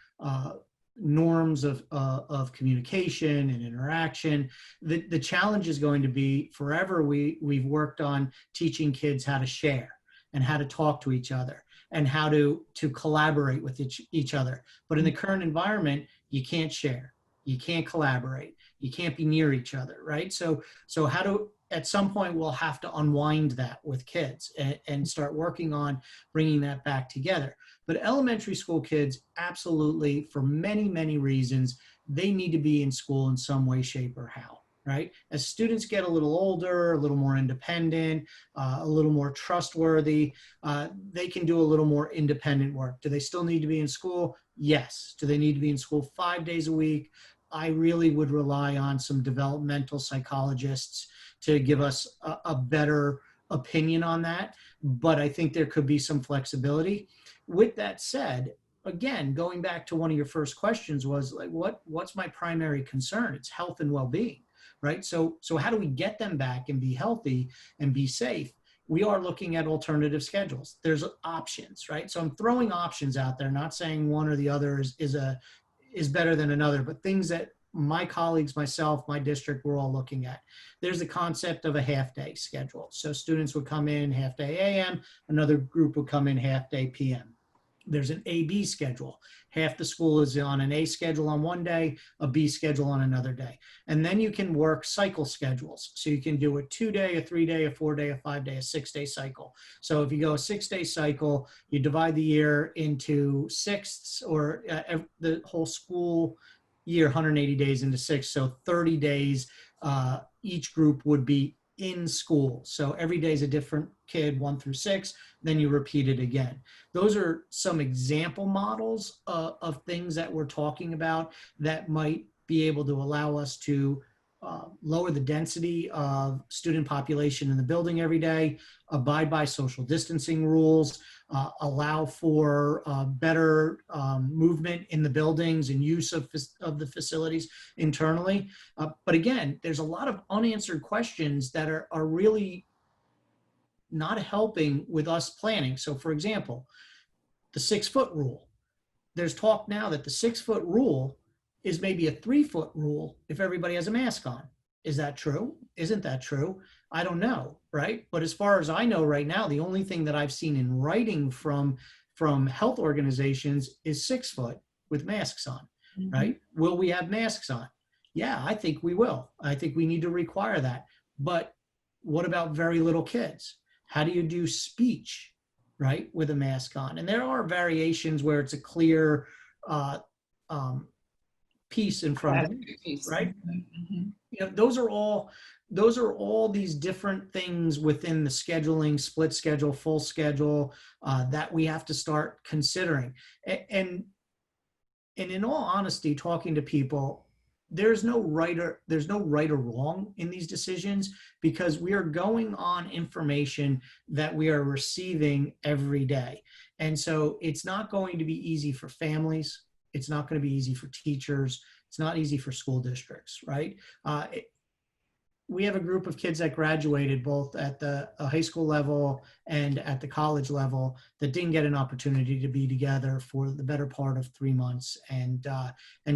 norms of communication and interaction. The challenge is going to be forever. We've worked on teaching kids how to share and how to talk to each other and how to collaborate with each other. But in the current environment, you can't share, you can't collaborate, you can't be near each other, right? So how to, at some point we'll have to unwind that with kids and start working on bringing that back together. But elementary school kids, absolutely, for many, many reasons, they need to be in school in some way, shape, or how, right? As students get a little older, a little more independent, a little more trustworthy, they can do a little more independent work. Do they still need to be in school? Yes. Do they need to be in school 5 days a week? I really would rely on some developmental psychologists to give us a better opinion on that. But I think there could be some flexibility. With that said, again, going back to one of your first questions was like, what's my primary concern? It's health and well-being, right? So how do we get them back and be healthy and be safe? We are looking at alternative schedules. There's options, right? So I'm throwing options out there, not saying one or the other is better than another, but things that my colleagues, myself, my district, we're all looking at. There's the concept of a half-day schedule. So students would come in half-day AM, another group would come in half-day PM. There's an A-B schedule. Half the school is on an A schedule on one day, a B schedule on another day. And then you can work cycle schedules. So you can do a 2-day, a 3-day, a 4-day, a 5-day, a 6-day cycle. So if you go a 6-day cycle, you divide the year into sixths, or the whole school year, 180 days into six. So 30 days, each group would be in school. So every day is a different kid, 1 through 6, then you repeat it again. Those are some example models of things that we're talking about that might be able to allow us to lower the density of student population in the building every day, abide by social distancing rules, allow for better movement in the buildings and use of the facilities internally. But again, there's a lot of unanswered questions that are really not helping with us planning. So for example, the 6-foot rule. There's talk now that the 6-foot rule is maybe a 3-foot rule if everybody has a mask on. Is that true? Isn't that true? I don't know, right? But as far as I know right now, the only thing that I've seen in writing from health organizations is 6 foot with masks on, right? Will we have masks on? Yeah, I think we will. I think we need to require that. But what about very little kids? How do you do speech, right, with a mask on? And there are variations where it's a clear piece in front of you, right? Mhm. You know, those are all these different things within the scheduling, split schedule, full schedule, that we have to start considering. And in all honesty, talking to people, there's no right or wrong in these decisions, because we are going on information that we are receiving every day. And so it's not going to be easy for families. It's not going to be easy for teachers. It's not easy for school districts, right? We have a group of kids that graduated both at the high school level and at the college level that didn't get an opportunity to be together for the better part of 3 months. And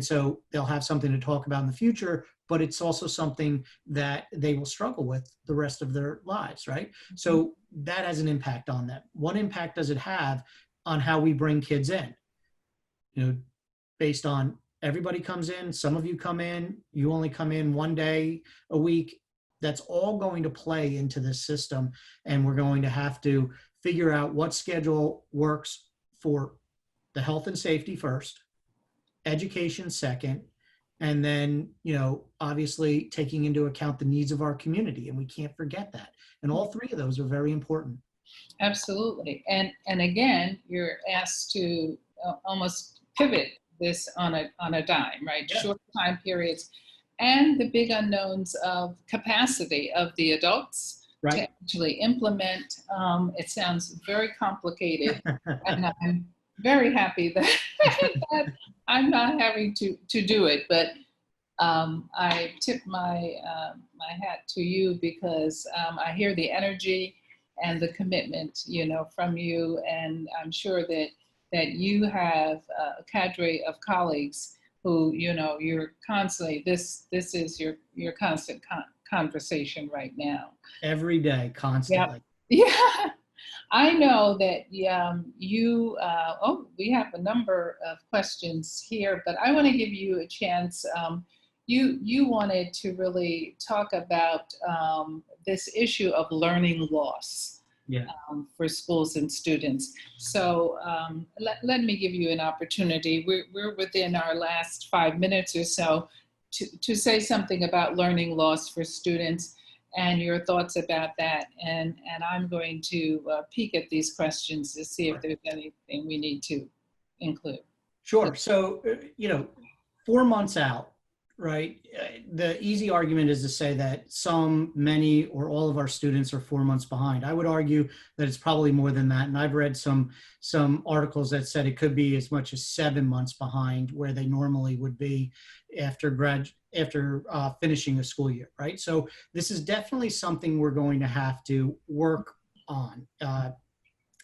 so they'll have something to talk about in the future, but it's also something that they will struggle with the rest of their lives, right? So that has an impact on them. What impact does it have on how we bring kids in? You know, based on everybody comes in, some of you come in, you only come in 1 day a week. That's all going to play into this system. And we're going to have to figure out what schedule works for the health and safety first, education second, and then, obviously taking into account the needs of our community, and we can't forget that. And all three of those are very important. Absolutely. And again, you're asked to almost pivot this on a dime, right? Yeah. Short time periods and the big unknowns of capacity of the adults to Right. actually implement. It sounds very complicated, and I'm very happy that, that I'm not having to do it. But I tip my hat to you because I hear the energy and the commitment, from you, and I'm sure that you have a cadre of colleagues who, you're constantly this is your constant conversation right now. Every day, Yep. constantly. Yeah. I know that we have a number of questions here, but I want to give you a chance. You wanted to really talk about this issue of learning loss Yeah. for schools and students. So let me give you an opportunity. We're within our last 5 minutes or so to say something about learning loss for students and your thoughts about that. And I'm going to peek at these questions to see if there's anything we need to include. Sure. So, 4 months out, right? The easy argument is to say that some, many, or all of our students are 4 months behind. I would argue that it's probably more than that. And I've read some articles that said it could be as much as 7 months behind where they normally would be after finishing a school year, right? So this is definitely something we're going to have to work on.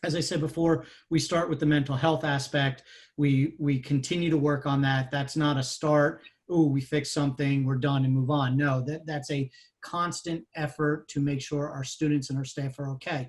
As I said before, we start with the mental health aspect. We continue to work on that. That's not a start. Oh, we fix something, we're done and move on. No, that's a constant effort to make sure our students and our staff are okay.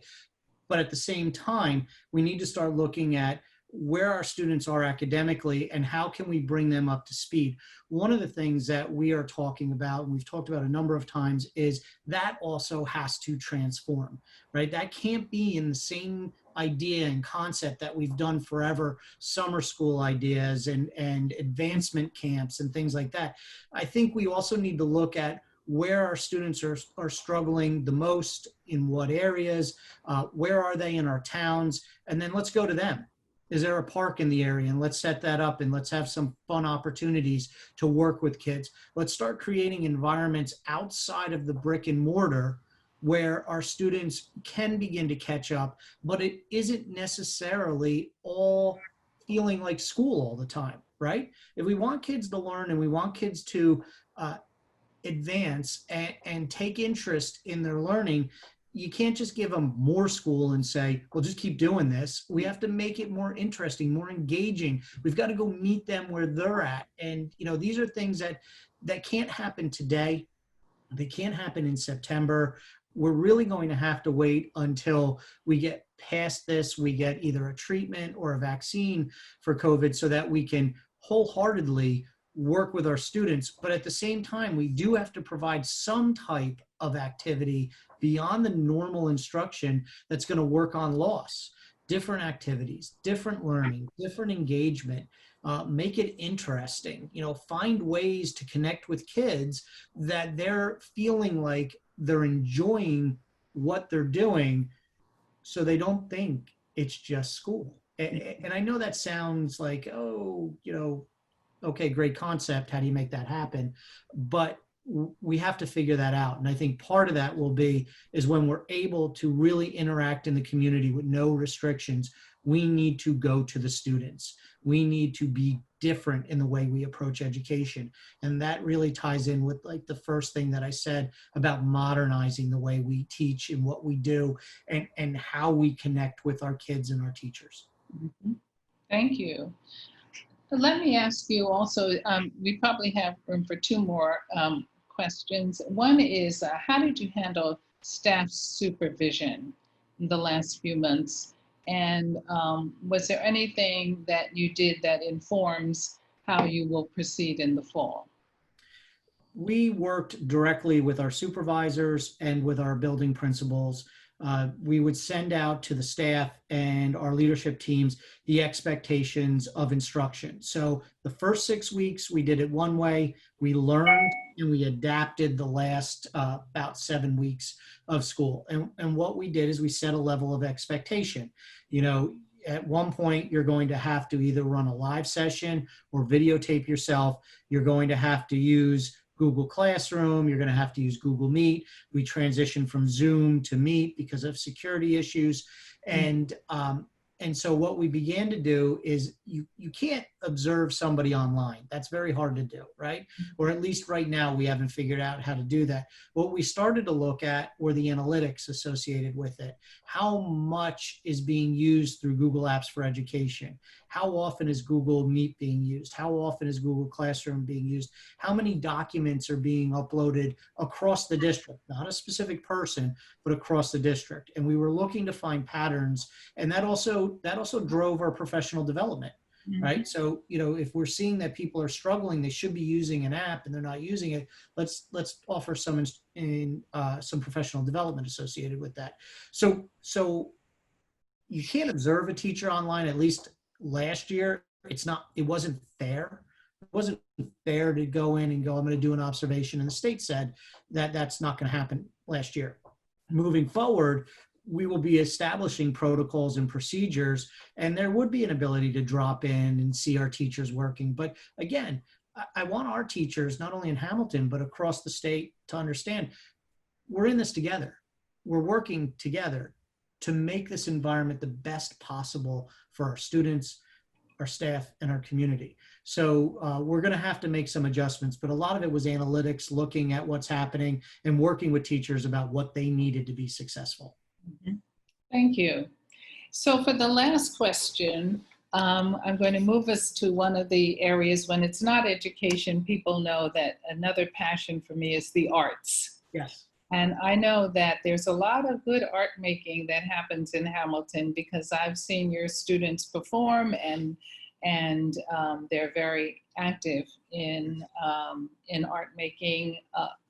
But at the same time, we need to start looking at where our students are academically and how can we bring them up to speed. One of the things that we are talking about, and we've talked about a number of times, is that also has to transform, right? That can't be in the same idea and concept that we've done forever, summer school ideas and advancement camps and things like that. I think we also need to look at where our students are struggling the most, in what areas, where are they in our towns, and then let's go to them. Is there a park in the area? And let's set that up and let's have some fun opportunities to work with kids. Let's start creating environments outside of the brick and mortar where our students can begin to catch up, but it isn't necessarily all feeling like school all the time, right? If we want kids to learn and we want kids to advance and take interest in their learning, you can't just give them more school and say, well, just keep doing this. We have to make it more interesting, more engaging. We've got to go meet them where they're at. And, these are things that can't happen today. They can't happen in September. We're really going to have to wait until we get past this. We get either a treatment or a vaccine for COVID so that we can wholeheartedly work with our students. But at the same time, we do have to provide some type of activity beyond the normal instruction that's going to work on loss. Different activities, different learning, different engagement. Make it interesting. Find ways to connect with kids that they're feeling like they're enjoying what they're doing, so they don't think it's just school. And I know that sounds like, okay, great concept. How do you make that happen? But we have to figure that out. And I think part of that is when we're able to really interact in the community with no restrictions, we need to go to the students. We need to be different in the way we approach education. And that really ties in with like the first thing that I said about modernizing the way we teach and what we do and how we connect with our kids and our teachers. Mm-hmm. Thank you. Let me ask you also, we probably have room for two more questions. One is, how did you handle staff supervision in the last few months? And was there anything that you did that informs how you will proceed in the fall? We worked directly with our supervisors and with our building principals we would send out to the staff and our leadership teams the expectations of instruction. So the first 6 weeks, we did it one way. We learned and we adapted the last about 7 weeks of school. And what we did is we set a level of expectation. You know, at one point, you're going to have to either run a live session or videotape yourself. You're going to have to use Google Classroom. You're going to have to use Google Meet. We transitioned from Zoom to Meet because of security issues. And so what we began to do is you can't observe somebody online. That's very hard to do, right? Or at least right now, we haven't figured out how to do that. What we started to look at were the analytics associated with it. How much is being used through Google Apps for Education? How often is Google Meet being used? How often is Google Classroom being used? How many documents are being uploaded across the district? Not a specific person, but across the district. And we were looking to find patterns, and that also drove our professional development, right? So, you know, if we're seeing that people are struggling, they should be using an app and they're not using it. Let's offer some professional development associated with that. So you can't observe a teacher online. At least last year, it wasn't fair. It wasn't fair to go in and go, I'm going to do an observation. And the state said that that's not going to happen last year. Moving forward, we will be establishing protocols and procedures, and there would be an ability to drop in and see our teachers working. But again, I want our teachers, not only in Hamilton, but across the state, to understand we're in this together. We're working together to make this environment the best possible for our students, our staff, and our community. So we're going to have to make some adjustments, but a lot of it was analytics, looking at what's happening and working with teachers about what they needed to be successful. Thank you. So for the last question, I'm going to move us to one of the areas when it's not education, people know that another passion for me is the arts. Yes. And I know that there's a lot of good art making that happens in Hamilton because I've seen your students perform and they're very active in art making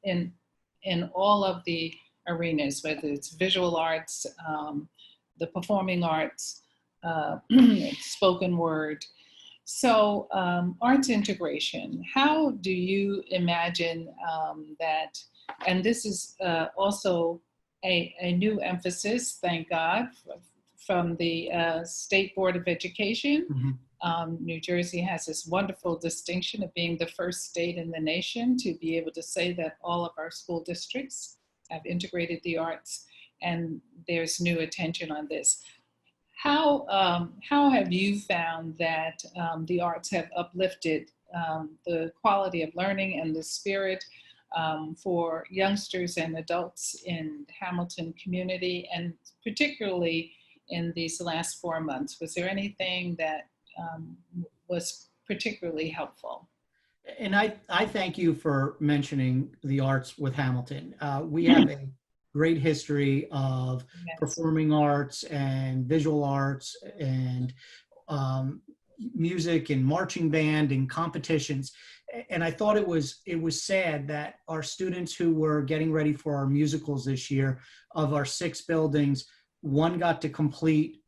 in all of the arenas, whether it's visual arts, the performing arts, spoken word. So arts integration, how do you imagine that, and this is also a new emphasis, thank God, from the State Board of Education. New Jersey has this wonderful distinction of being the first state in the nation to be able to say that all of our school districts have integrated the arts, and there's new attention on this. How have you found that the arts have uplifted the quality of learning and the spirit for youngsters and adults in the Hamilton community, and particularly in these last 4 months? Was there anything that was particularly helpful? And I thank you for mentioning the arts with Hamilton. We have a great history of performing arts and visual arts and music and marching band and competitions. And I thought it was sad that our students who were getting ready for our musicals this year, of our 6 buildings, one got to complete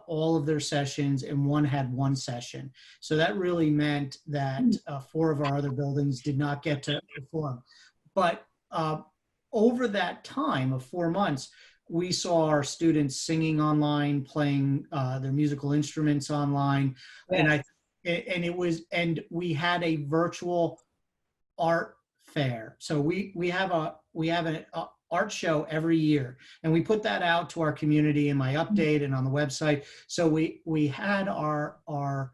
all of their sessions and one had 1 session. So that really meant that 4 of our other buildings did not get to perform. But over that time of 4 months, we saw our students singing online, playing their musical instruments online. Yeah. And we had a virtual art fair. So we have an art show every year, and we put that out to our community in my update and on the website. So we had our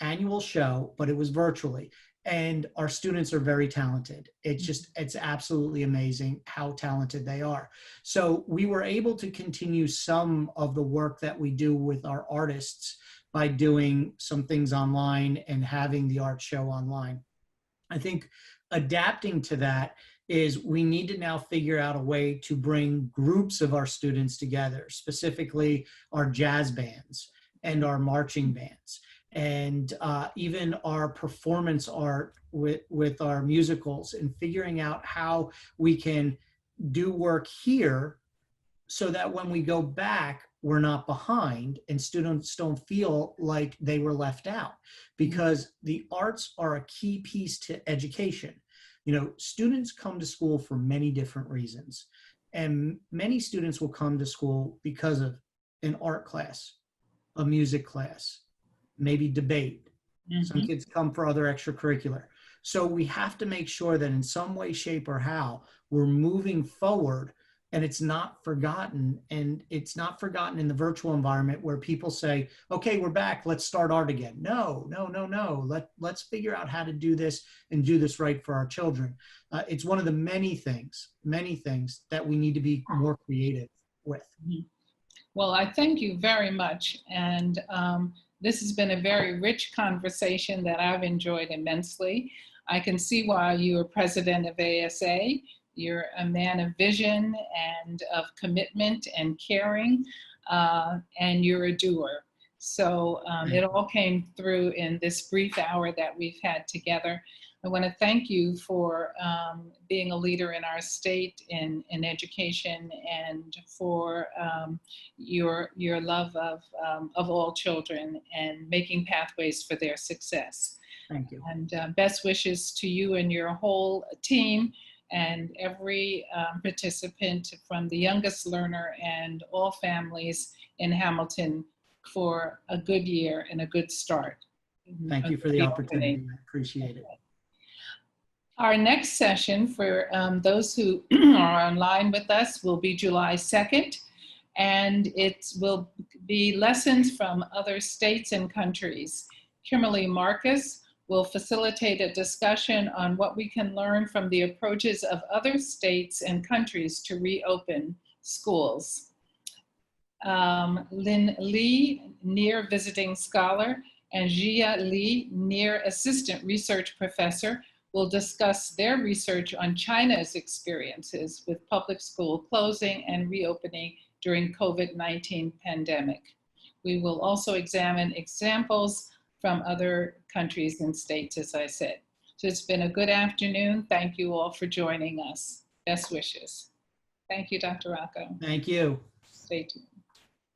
annual show, but it was virtually, and our students are very talented. It's absolutely amazing how talented they are. So we were able to continue some of the work that we do with our artists by doing some things online and having the art show online. I think adapting to that is we need to now figure out a way to bring groups of our students together, specifically our jazz bands and our marching bands, and even our performance art with our musicals, and figuring out how we can do work here so that when we go back, we're not behind and students don't feel like they were left out, because the arts are a key piece to education. You know, students come to school for many different reasons, and many students will come to school because of an art class, a music class, maybe debate. Some Mhm. kids come for other extracurricular. So we have to make sure that in some way, shape, or how we're moving forward, and it's not forgotten. And it's not forgotten in the virtual environment where people say, okay, we're back, let's start art again. No, no, no, no. Let's figure out how to do this and do this right for our children. It's one of the many things that we need to be more creative with. Mhm. Well, I thank you very much. And this has been a very rich conversation that I've enjoyed immensely. I can see why you are president of ASA. You're a man of vision and of commitment and caring, and you're a doer. So it all came through in this brief hour that we've had together. I want to thank you for being a leader in our state in education, and for your love of all children and making pathways for their success. Thank you. And best wishes to you and your whole team and every participant, from the youngest learner and all families in Hamilton, for a good year and a good start. Thank you for the opportunity. I appreciate it. Our next session, for those who are online with us, will be July 2nd, and it will be lessons from other states and countries. Kimberly Marcus will facilitate a discussion on what we can learn from the approaches of other states and countries to reopen schools. Lynn Lee, near visiting scholar, and Jia Li, near assistant research professor, will discuss their research on China's experiences with public school closing and reopening during COVID-19 pandemic. We will also examine examples from other countries and states, as I said. So it's been a good afternoon. Thank you all for joining us. Best wishes. Thank you, Dr. Rocco. Thank you. Stay tuned.